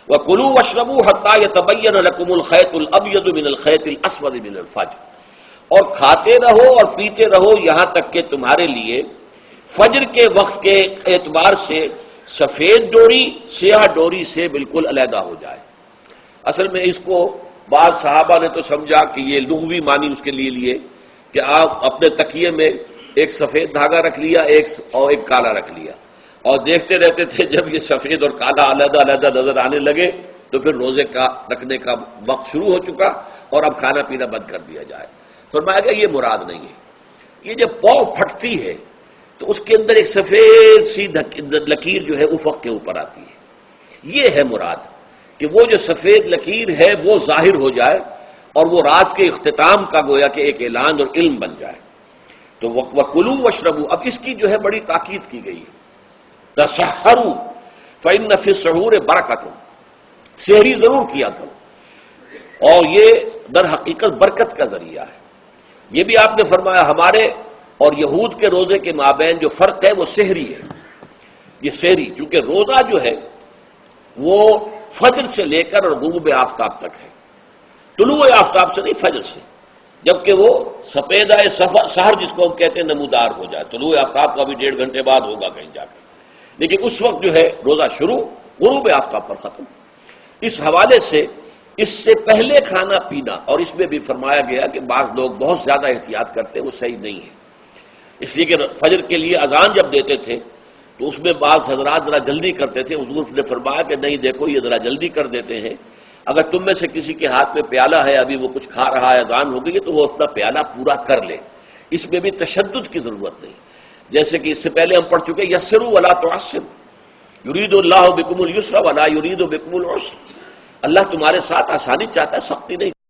وَكُلُوا وَاشْرَبُوا حَتَّى يَتَبَيَّنَ لَكُمُ الْخَيْطُ الْأَبْيَضُ مِنَ الْخَيْطِ الْأَسْوَدِ مِنَ الْفَجْرِ، اور کھاتے رہو اور پیتے رہو یہاں تک کہ تمہارے لیے فجر کے وقت کے اعتبار سے سفید ڈوری سیاہ ڈوری سے بالکل علیحدہ ہو جائے۔ اصل میں اس کو بعض صحابہ نے تو سمجھا کہ یہ لغوی معنی اس کے لیے کہ آپ اپنے تکیے میں ایک سفید دھاگا رکھ لیا اور ایک کالا رکھ لیا، اور دیکھتے رہتے تھے جب یہ سفید اور کالا علیحدہ علیحدہ نظر آنے لگے تو پھر روزے کا رکھنے کا وقت شروع ہو چکا اور اب کھانا پینا بند کر دیا جائے۔ فرمایا گیا یہ مراد نہیں ہے، یہ جب پاؤں پھٹتی ہے تو اس کے اندر ایک سفید سی لکیر جو ہے افق کے اوپر آتی ہے، یہ ہے مراد کہ وہ جو سفید لکیر ہے وہ ظاہر ہو جائے اور وہ رات کے اختتام کا گویا کہ ایک اعلان اور علم بن جائے۔ تو وَكُلُوا وَاشْرَبُوا، اب اس کی جو ہے بڑی تاکید کی گئی ہے، تَسَحَّرُوا فَإِنَّ فِي السَّحُورِ بَرَكَةٌ، سحری ضرور کیا کرو، اور یہ در حقیقت برکت کا ذریعہ ہے۔ یہ بھی آپ نے فرمایا ہمارے اور یہود کے روزے کے مابین جو فرق ہے وہ سحری ہے۔ یہ سحری چونکہ روزہ جو ہے وہ فجر سے لے کر اور غروب آفتاب تک ہے، طلوع آفتاب سے نہیں، فجر سے، جبکہ وہ سفیدہ سحر جس کو ہم کہتے ہیں نمودار ہو جائے۔ طلوع آفتاب کا بھی 1.5 گھنٹے بعد ہوگا کہیں جا کے، لیکن اس وقت جو ہے روزہ شروع، غروب آفتاب پر ختم۔ اس حوالے سے اس سے پہلے کھانا پینا، اور اس میں بھی فرمایا گیا کہ بعض لوگ بہت زیادہ احتیاط کرتے ہیں، وہ صحیح نہیں ہے، اس لیے کہ فجر کے لیے اذان جب دیتے تھے تو اس میں بعض حضرات ذرا جلدی کرتے تھے۔ حضور نے فرمایا کہ نہیں، دیکھو یہ ذرا جلدی کر دیتے ہیں، اگر تم میں سے کسی کے ہاتھ میں پیالہ ہے، ابھی وہ کچھ کھا رہا ہے، اذان ہو گئی ہے، تو وہ اپنا پیالہ پورا کر لے۔ اس میں بھی تشدد کی ضرورت نہیں، جیسے کہ اس سے پہلے ہم پڑھ چکے یسروا ولا تعسروا، یرید اللہ بکم الیسر ولا یرید بکم العسر، اللہ تمہارے ساتھ آسانی چاہتا ہے، سختی نہیں۔